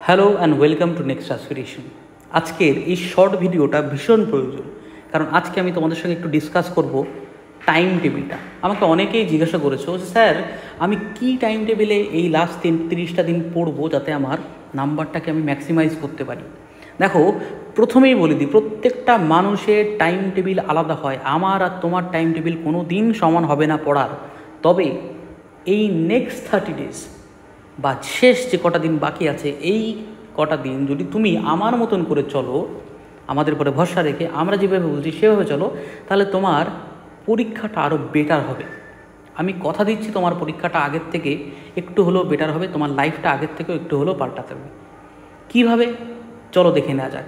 Hello and welcome to next aspiration. আজকের এই short ভিডিওটা ভীষণ প্রয়োজন, কারণ আজকে আমি তোমাদের সঙ্গে একটু ডিসকাস করব টাইম টেবিলটা। আমাকে অনেকেই জিজ্ঞাসা করেছো যে স্যার আমি কি টাইম টেবিলে এই লাস্ট 30টা দিন পড়বো যাতে আমার নাম্বারটাকে আমি ম্যাক্সিমাইজ করতে পারি। দেখো, প্রথমেই বলে দিই, প্রত্যেকটা মানুষের টাইম টেবিল আলাদা হয়। আমার আর তোমার টাইম টেবিল কোনো দিন সমান হবে না পড়ার। তবে এই নেক্সট 30 ডেজ বা শেষ যে কটা দিন বাকি আছে, এই কটা দিন যদি তুমি আমার মতন করে চলো, আমাদের উপরে ভরসা রেখে আমরা যেভাবে বলছি সেভাবে চলো, তাহলে তোমার পরীক্ষাটা আরও বেটার হবে। আমি কথা দিচ্ছি, তোমার পরীক্ষাটা আগের থেকে একটু হলেও বেটার হবে, তোমার লাইফটা আগের থেকেও একটু হলেও পাল্টাতে হবে। কীভাবে চলো দেখে নেওয়া যাক।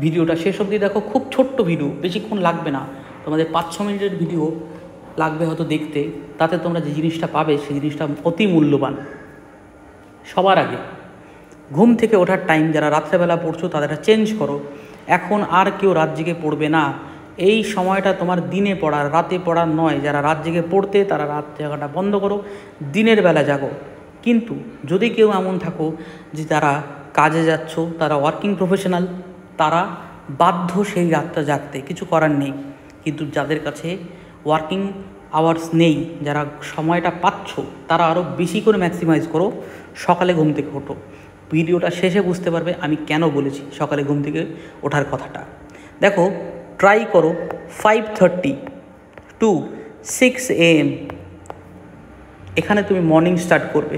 ভিডিওটা শেষ অবধি দেখো, খুব ছোট্ট ভিডিও, বেশিক্ষণ লাগবে না, তোমাদের 5-6 মিনিটের ভিডিও লাগবে হয়তো দেখতে। তাতে তোমরা যে জিনিসটা পাবে সেই জিনিসটা অতি মূল্যবান। সবার আগে ঘুম থেকে ওঠার টাইম, যারা রাত্রেবেলা পড়ছো তাদেরটা চেঞ্জ করো। এখন আর কেউ রাত জেগে পড়বে না। এই সময়টা তোমার দিনে পড়ার, রাতে পড়ার নয়। যারা রাত জেগে পড়তে তারা রাত জাগাটা বন্ধ করো, দিনের বেলা জাগো। কিন্তু যদি কেউ এমন থাকো যে তারা কাজে যাচ্ছ, তারা ওয়ার্কিং প্রফেশনাল, তারা বাধ্য সেই রাতটা জাগতে, কিছু করার নেই। কিন্তু যাদের কাছে ওয়ার্কিং আওয়ার্স নেই, যারা সময়টা পাচ্ছ, তারা আরও বেশি করে ম্যাক্সিমাইজ করো, সকালে ঘুম থেকে ওঠো। ভিডিওটা শেষে বুঝতে পারবে আমি কেন বলেছি সকালে ঘুম থেকে ওঠার কথাটা। দেখো, ট্রাই করো 5:30 to 6 AM এখানে তুমি মর্নিং স্টার্ট করবে।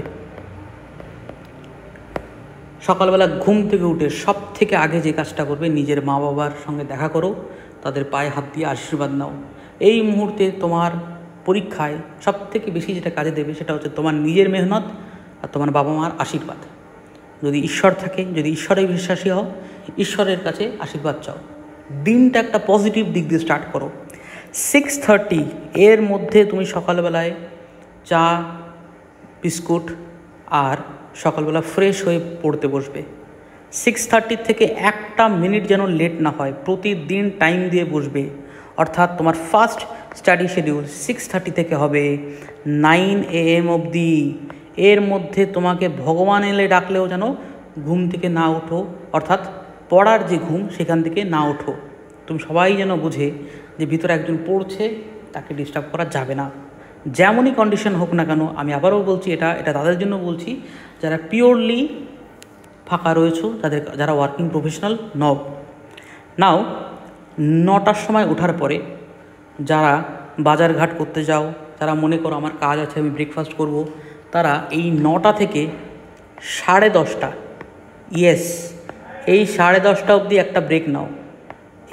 সকালবেলা ঘুম থেকে উঠে সব থেকে আগে যে কাজটা করবে, নিজের মা বাবার সঙ্গে দেখা করো, তাদের পায়ে হাত দিয়ে আশীর্বাদ নাও। এই মুহূর্তে তোমার পরীক্ষায় সব থেকে বেশি যেটা কাজে দেবে সেটা হচ্ছে তোমার নিজের মেহনত আর তোমার বাবা মার আশীর্বাদ। যদি ঈশ্বর থাকে, যদি ঈশ্বরে বিশ্বাসী হও, ঈশ্বরের কাছে আশীর্বাদ চাও। দিনটা একটা পজিটিভ দিক দিয়ে স্টার্ট করো। 6:30 এর মধ্যে তুমি সকালবেলায় চা, বিস্কুট আর সকালবেলা ফ্রেশ হয়ে পড়তে বসবে। 6:30 থেকে একটা মিনিট যেন লেট না হয়, প্রতিদিন টাইম দিয়ে বসবে। অর্থাৎ তোমার ফার্স্ট স্টাডি শিডিউল 6:30 থেকে হবে 9 AM অবধি। এর মধ্যে তোমাকে ভগবান এলে ডাকলেও যেন ঘুম থেকে না ওঠো, অর্থাৎ পড়ার যে ঘুম সেখান থেকে না ওঠো। তুমি সবাই যেন বুঝে যে ভিতরে একজন পড়ছে, তাকে ডিস্টার্ব করা যাবে না, যেমনই কন্ডিশন হোক না কেন। আমি আবারও বলছি, এটা তাদের জন্য বলছি যারা পিওরলি ফাঁকা রয়েছো, যারা ওয়ার্কিং প্রফেশনাল নও। নাও 9টার সময় ওঠার পরে যারা বাজারঘাট করতে যাও, যারা মনে করো আমার কাজ আছে, আমি ব্রেকফাস্ট করব, তারা এই 9টা থেকে 10:30, ইয়েস, এই 10:30 অবধি একটা ব্রেক নাও।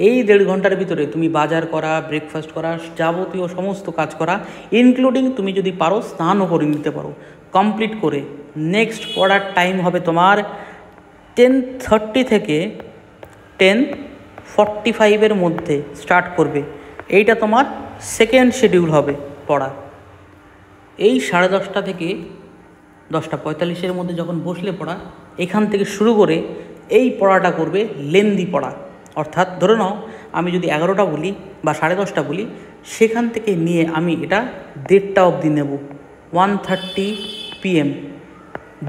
এই 1.5 ঘন্টার ভিতরে তুমি বাজার করা, ব্রেকফাস্ট করা, যাবতীয় সমস্ত কাজ করা, ইনক্লুডিং তুমি যদি পারো স্নানও করে নিতে পারো, কমপ্লিট করে নেক্সট পড়ার টাইম হবে তোমার 10:30 থেকে 10:45 মধ্যে স্টার্ট করবে। এইটা তোমার সেকেন্ড শিডিউল হবে পড়া। এই 10:30 থেকে 10:45 মধ্যে যখন বসলে পড়া, এখান থেকে শুরু করে এই পড়াটা করবে লেন্দি পড়া। অর্থাৎ ধরে নাও আমি যদি 11টা বলি বা 10:30 বলি, সেখান থেকে নিয়ে আমি এটা 1:30 অবধি নেব, 1:30 PM।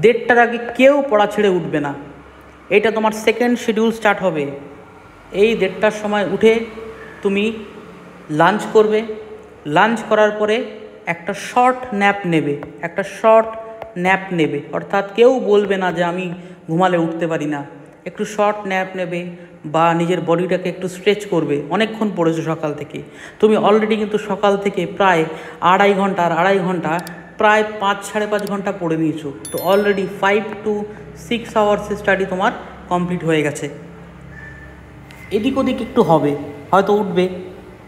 1:30টার আগে কেউ পড়া ছেড়ে উঠবে না। এটা তোমার সেকেন্ড শিডিউল স্টার্ট হবে। এই 1:30টার সময় উঠে তুমি লাঞ্চ করবে। লাঞ্চ করার পরে একটা শর্ট ন্যাপ নেবে, অর্থাৎ কেউ বলবে না যে আমি ঘুমালে উঠতে পারি না। একটু শর্ট ন্যাপ নেবে বা নিজের বডিটাকে একটু স্ট্রেচ করবে। অনেকক্ষণ পড়েছো সকাল থেকে, তুমি অলরেডি কিন্তু সকাল থেকে প্রায় 2.5 ঘন্টা প্রায় 5-5.5 ঘন্টা পড়ে নিয়েছো। তো অলরেডি 5 to 6 আওয়ার্সের স্টাডি তোমার কমপ্লিট হয়ে গেছে। এদিক ওদিক একটু হবে, হয়তো উঠবে,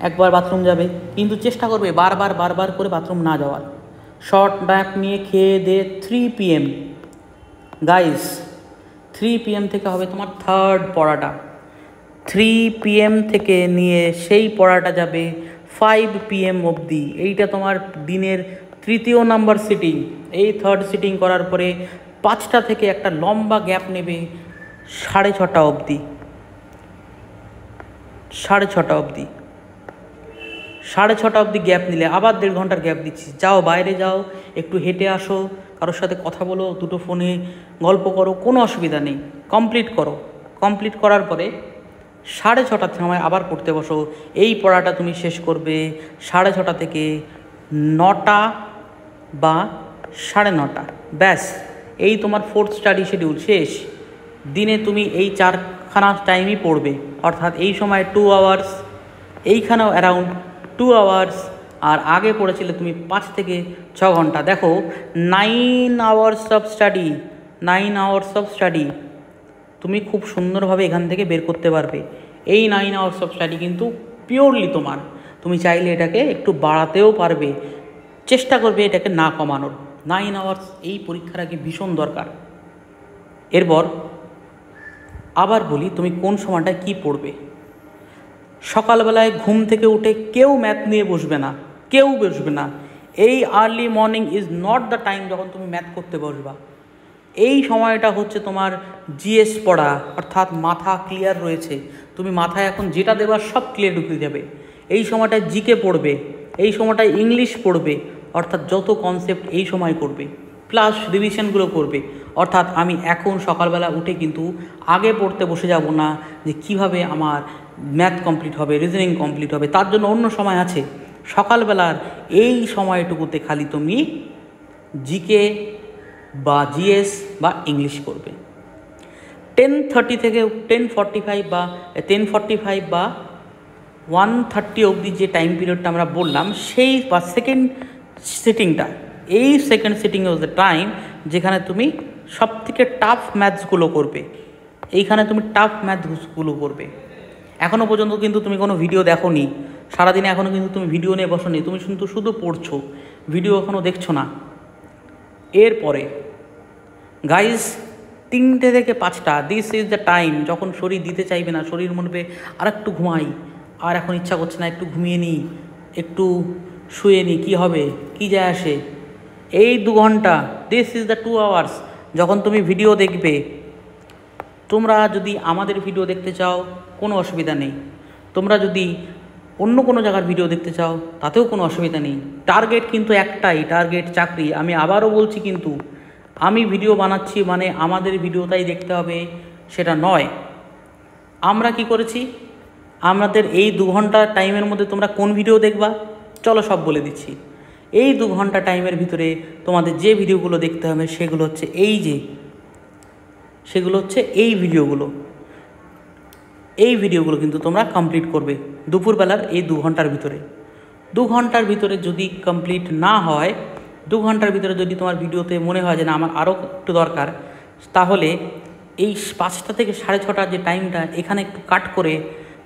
একবার বাথরুম যাবে, কিন্তু চেষ্টা করবে বারবার করে বাথরুম না যাওয়ার। শর্ট ন্যাপ নিয়ে খেয়ে দিয়ে 3 PM, গাইস 3 PM থেকে হবে তোমার থার্ড পড়াটা। 3 PM থেকে নিয়ে সেই পড়াটা যাবে 5 PM অবধি। এইটা তোমার দিনের 3য় নাম্বার সিটিং। এই থার্ড সিটিং করার পরে 5টা থেকে একটা লম্বা গ্যাপ নেবে 6:30 অবধি। 6:30 অবধি গ্যাপ নিলে আবার 1.5 ঘন্টার গ্যাপ দিচ্ছি। যাও, বাইরে যাও, একটু হেঁটে আসো, কারোর সাথে কথা বলো, দুটো ফোনে গল্প করো, কোনো অসুবিধা নেই, কমপ্লিট করো। কমপ্লিট করার পরে 6:30টার সময় আবার পড়তে বসো। এই পড়াটা তুমি শেষ করবে 6:30 থেকে 9টা বা 9:30, ব্যাস এই তোমার 4th স্টাডি শিডিউল শেষ। দিনে তুমি এই 4খানা টাইমই পড়বে, অর্থাৎ এই সময় 2 আওয়ার্স, এইখানেও অ্যারাউন্ড 2 আওয়ার্স, আর আগে পড়েছিলে তুমি 5 থেকে 6 ঘন্টা। দেখো 9 hours of study, 9 hours of study তুমি খুব সুন্দরভাবে এখান থেকে বের করতে পারবে। এই 9 আওয়ার্স অফ স্টাডি কিন্তু পিওরলি তোমার, তুমি চাইলে এটাকে একটু বাড়াতেও পারবে, চেষ্টা করবে এটাকে না কমানোর। 9 আওয়ার্স এই পরীক্ষার আগে ভীষণ দরকার। এরপর আবার বলি, তুমি কোন সময়টায় কি পড়বে। সকালবেলায় ঘুম থেকে উঠে কেউ ম্যাথ নিয়ে বসবে না, কেউ বসবে না। এই early morning is not the time যখন তুমি ম্যাথ করতে বসবা। এই সময়টা হচ্ছে তোমার জিএস পড়া, অর্থাৎ মাথা ক্লিয়ার রয়েছে, তুমি মাথায় এখন যেটা দেবার সব ক্লিয়ার ঢুকে যাবে। এই সময়টায় জিকে পড়বে, এই সময়টায় ইংলিশ পড়বে, অর্থাৎ যত কনসেপ্ট এই সময় করবে, প্লাস রিভিশনগুলো করবে। অর্থাৎ আমি এখন সকালবেলা উঠে কিন্তু আগে পড়তে বসে যাব না যে কিভাবে আমার ম্যাথ কমপ্লিট হবে, রিজনিং কমপ্লিট হবে, তার জন্য অন্য সময় আছে। সকালবেলার এই সময়টুকুতে খালি তুমি জিকে বা জিএস বা ইংলিশ করবে। 10:30 থেকে 10:45 বা 10:45 বা 1:30 অবধি যে টাইম পিরিয়ডটা আমরা বললাম, সেই বা সেকেন্ড সিটিংটা, এই second sitting was the time যেখানে তুমি সব থেকে টাফ ম্যাথসগুলো করবে। এইখানে তুমি টাফ ম্যাথসগুলো করবে। এখনও পর্যন্ত কিন্তু তুমি কোনো ভিডিও দেখো নি, সারাদিনে এখনও কিন্তু তুমি ভিডিও নিয়ে বসো নি, তুমি কিন্তু শুধু পড়ছো, ভিডিও এখনও দেখছো না। এরপরে গাইজ 3টে থেকে 5টা, দিস ইজ দ্য টাইম যখন শরীর দিতে চাইবে না, শরীর মনে আর একটু ঘুমাই, আর এখন ইচ্ছা করছে না, একটু ঘুমিয়ে নিই, একটু শুয়ে নিই, কী হবে, কী যায় আসে। এই 2 ঘন্টা, দিস ইজ দ্য 2 আওয়ার্স যখন তুমি ভিডিও দেখবে। তোমরা যদি আমাদের ভিডিও দেখতে চাও কোনো অসুবিধা নেই, তোমরা যদি অন্য কোনো জায়গার ভিডিও দেখতে চাও তাতেও কোনো অসুবিধা নেই। টার্গেট কিন্তু একটাই, টার্গেট চাকরি। আমি আবারও বলছি, কিন্তু আমি ভিডিও বানাচ্ছি মানে আমাদের ভিডিওটাই দেখতে হবে সেটা নয়। আমরা কি করেছি, আমাদের এই 2 ঘন্টা টাইমের মধ্যে তোমরা কোন ভিডিও দেখবা, চলো সব বলে দিচ্ছি। এই 2 ঘন্টা টাইমের ভিতরে তোমাদের যে ভিডিওগুলো দেখতে হবে সেগুলো হচ্ছে এই ভিডিওগুলো। এই ভিডিওগুলো কিন্তু তোমরা কমপ্লিট করবে দুপুরবেলার এই 2 ঘন্টার ভিতরে। 2 ঘন্টার ভিতরে যদি কমপ্লিট না হয়, 2 ঘন্টার ভিতরে যদি তোমার ভিডিওতে মনে হয় যে না আমার আরও একটু দরকার, তাহলে এই 5টা থেকে 6:30 যে টাইমটা এখানে একটু কাট করে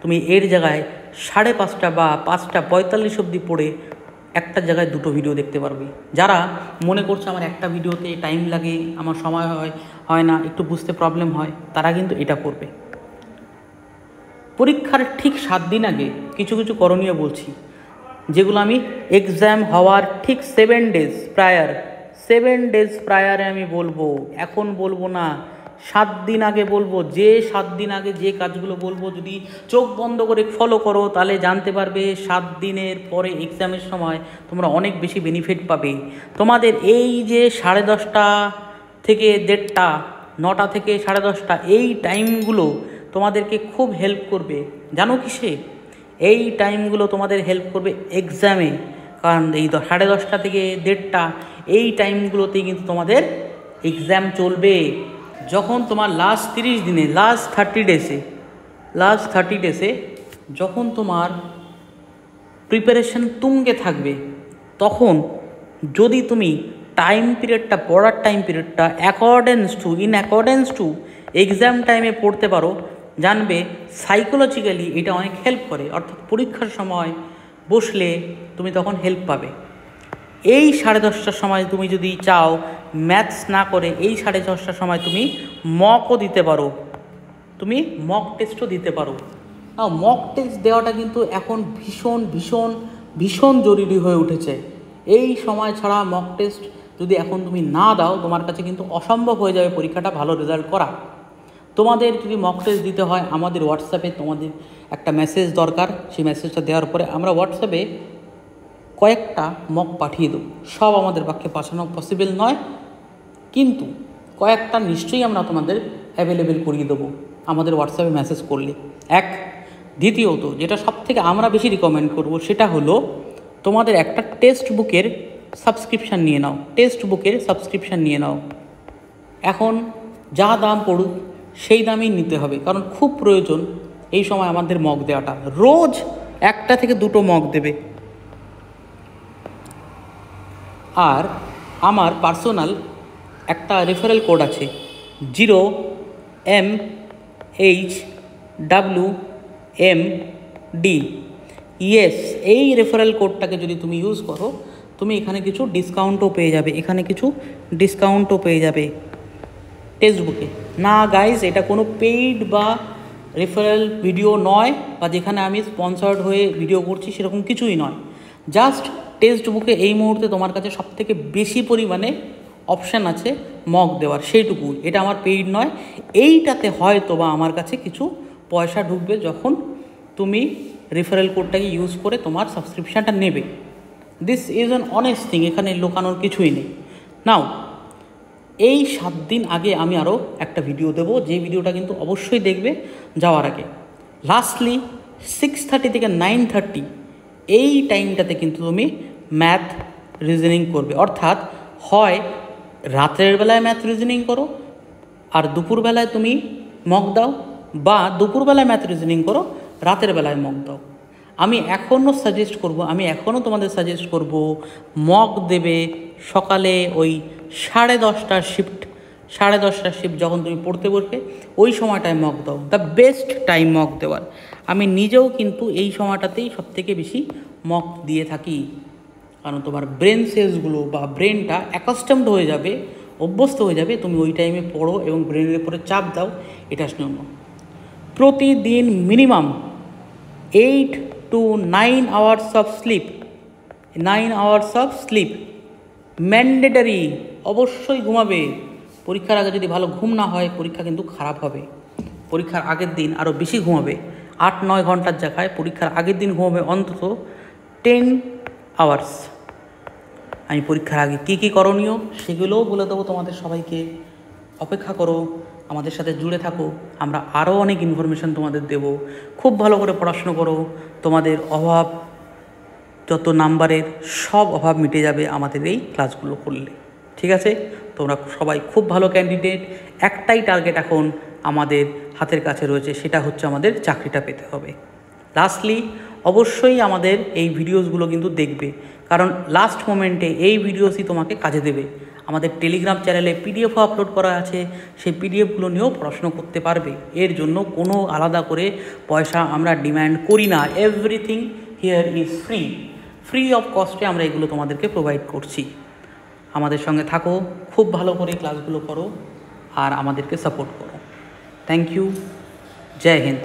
তুমি এর জায়গায় 5:30 বা 5:45 অবধি পড়ে একটা জায়গায় 2টো ভিডিও দেখতে পারবে। যারা মনে করছে আমার একটা ভিডিওতে টাইম লাগে, আমার সময় হয় না, একটু বুঝতে প্রবলেম হয়, তারা কিন্তু এটা করবে। পরীক্ষার ঠিক 7 দিন আগে কিছু কিছু করণীয় বলছি, যেগুলো আমি এক্সাম হওয়ার ঠিক 7 ডেজ প্রায়ারে আমি বলবো, এখন বলবো না, 7 দিন আগে বলবো। যে 7 দিন আগে যে কাজগুলো বলবো যদি চোখ বন্ধ করে ফলো করো, তাহলে জানতে পারবে 7 দিনের পরে এক্সামের সময় তোমরা অনেক বেশি বেনিফিট পাবে। তোমাদের এই যে 10:30 থেকে 1:30, 9টা থেকে 10:30, এই টাইমগুলো তোমাদেরকে খুব হেল্প করবে। জানো কিসে? এই টাইমগুলো তোমাদের হেল্প করবে এক্সামে, কারণ এই 10:30 থেকে 1:30 এই টাইমগুলোতেই কিন্তু তোমাদের এক্সাম চলবে। যখন তোমার লাস্ট 30 দিনে, লাস্ট 30 ডেসে যখন তোমার প্রিপারেশন তুঙ্গে থাকবে, তখন যদি তুমি টাইম পিরিয়ডটা, পড়ার টাইম পিরিয়ডটা ইন অ্যাকর্ডেন্স টু এক্সাম টাইমে পড়তে পারো, জানবে সাইকোলজিক্যালি এটা অনেক হেল্প করে। অর্থাৎ পরীক্ষার সময় বসলে তুমি তখন হেল্প পাবে। এই 10:30টার সময় তুমি যদি চাও ম্যাথস না করে, এই 10:30টার সময় তুমি মকও দিতে পারো, তুমি মক টেস্টও দিতে পারো। মক টেস্ট দেওয়াটা কিন্তু এখন ভীষণ ভীষণ ভীষণ জরুরি হয়ে উঠেছে। এই সময় ছাড়া মক টেস্ট যদি এখন তুমি না দাও, তোমার কাছে কিন্তু অসম্ভব হয়ে যাবে পরীক্ষাটা ভালো রেজাল্ট করা। তোমাদের যদি মক টেস্ট দিতে হয়, আমাদের হোয়াটসঅ্যাপে তোমাদের একটা মেসেজ দরকার। সেই মেসেজটা দেওয়ার পরে আমরা হোয়াটসঅ্যাপে কয়েকটা মক পাঠিয়ে দেবো। সব আমাদের পক্ষে পাঠানো পসিবল নয়, কিন্তু কয়েকটা নিশ্চয়ই আমরা তোমাদের অ্যাভেলেবেল করিয়ে দেবো আমাদের হোয়াটসঅ্যাপে মেসেজ করলে। দ্বিতীয়ত যেটা সবথেকে আমরা বেশি রিকমেন্ড করব সেটা হলো তোমাদের একটা টেক্সট বুকের সাবস্ক্রিপশান নিয়ে নাও। এখন যা দাম পড়ুক সেই দামেই নিতে হবে, কারণ খুব প্রয়োজন এই সময় আমাদের মগ দেওয়াটা। রোজ 1 থেকে 2 মগ দেবে। আর আমার পার্সোনাল একটা রেফারেল কোড আছে 0MHWMD। এই রেফারেল কোডটাকে যদি তুমি ইউজ করো তুমি এখানে কিছু ডিসকাউন্টও পেয়ে যাবে টেক্সট বুকে। না গাইজ, এটা কোনো পেইড বা রেফারেল ভিডিও নয়, বা যেখানে আমি স্পন্সার্ড হয়ে ভিডিও করছি সেরকম কিছুই নয়। জাস্ট টেক্সট বুকে এই মুহূর্তে তোমার কাছে সবথেকে বেশি পরিমাণে অপশান আছে মক দেওয়ার, সেইটুকুই। এটা আমার পেইড নয়। এইটাতে হয়তো বা আমার কাছে কিছু পয়সা ঢুকবে যখন তুমি রেফারেল কোডটাকে ইউজ করে তোমার সাবস্ক্রিপশানটা নেবে। This is an honest thing, এখানে লুকানোর কিছুই নেই। নাও, এই 7 দিন আগে আমি আরও একটা ভিডিও দেবো, যে ভিডিওটা কিন্তু অবশ্যই দেখবে যাওয়ার আগে। লাস্টলি 6:30 থেকে 9:30 এই টাইমটাতে কিন্তু তুমি ম্যাথ রিজনিং করবে। অর্থাৎ হয় রাতের বেলায় ম্যাথ রিজনিং করো আর দুপুরবেলায় তুমি মক দাও, বা দুপুরবেলায় ম্যাথ রিজনিং করো, রাতের বেলায় মক দাও। আমি এখনও তোমাদের সাজেস্ট করব মক দেবে সকালে ওই 10:30টার শিফট যখন তুমি পড়তে বসবে ওই সময়টায় মক দাও। দ্য বেস্ট টাইম মক দেওয়ার। আমি নিজেও কিন্তু এই সময়টাতেই সবথেকে বেশি মক দিয়ে থাকি, কারণ তোমার ব্রেন সেলসগুলো বা ব্রেনটা অ্যাকাস্টমড হয়ে যাবে, অভ্যস্ত হয়ে যাবে তুমি ওই টাইমে পড়ো এবং ব্রেনের উপরে চাপ দাও। এটার জন্য প্রতিদিন minimum 8 to 9 hours of sleep mandatory. অবশ্যই ঘুমাবে। পরীক্ষার আগে যদি ভালো ঘুম না হয় পরীক্ষা কিন্তু খারাপ হবে। পরীক্ষার আগের দিন আরও বেশি ঘুমাবে, 8-9 ঘন্টার জায়গায় পরীক্ষার আগের দিন ঘুমাবে অন্তত 10 hours। আমি পরীক্ষার আগে কী করণীয় সেগুলোও বলে দেবো তোমাদের সবাইকে। অপেক্ষা করো, আমাদের সাথে জুড়ে থাকো, আমরা আরও অনেক ইনফরমেশান তোমাদের দেব। খুব ভালো করে পড়াশুনো করো, তোমাদের অভাব যত নাম্বারের সব অভাব মিটে যাবে আমাদের এই ক্লাসগুলো করলে। ঠিক আছে? তোমরা সবাই খুব ভালো ক্যান্ডিডেট। একটাই টার্গেট এখন আমাদের হাতের কাছে রয়েছে, সেটা হচ্ছে আমাদের চাকরিটা পেতে হবে। লাস্টলি অবশ্যই আমাদের এই ভিডিওসগুলো কিন্তু দেখবে, কারণ লাস্ট মোমেন্টে এই ভিডিওসই তোমাকে কাজে দেবে। আমাদের টেলিগ্রাম চ্যানেলে পিডিএফও আপলোড করা আছে, সেই পিডিএফগুলো নিয়েও পড়াশুনো করতে পারবে। এর জন্য কোনো আলাদা করে পয়সা আমরা ডিম্যান্ড করি না। Everything here is free of কস্টে আমরা এগুলো তোমাদেরকে প্রোভাইড করছি। আমাদের সঙ্গে থাকো, খুব ভালো করে ক্লাসগুলো করো আর আমাদেরকে সাপোর্ট করো। Thank you. জয় হিন্দ।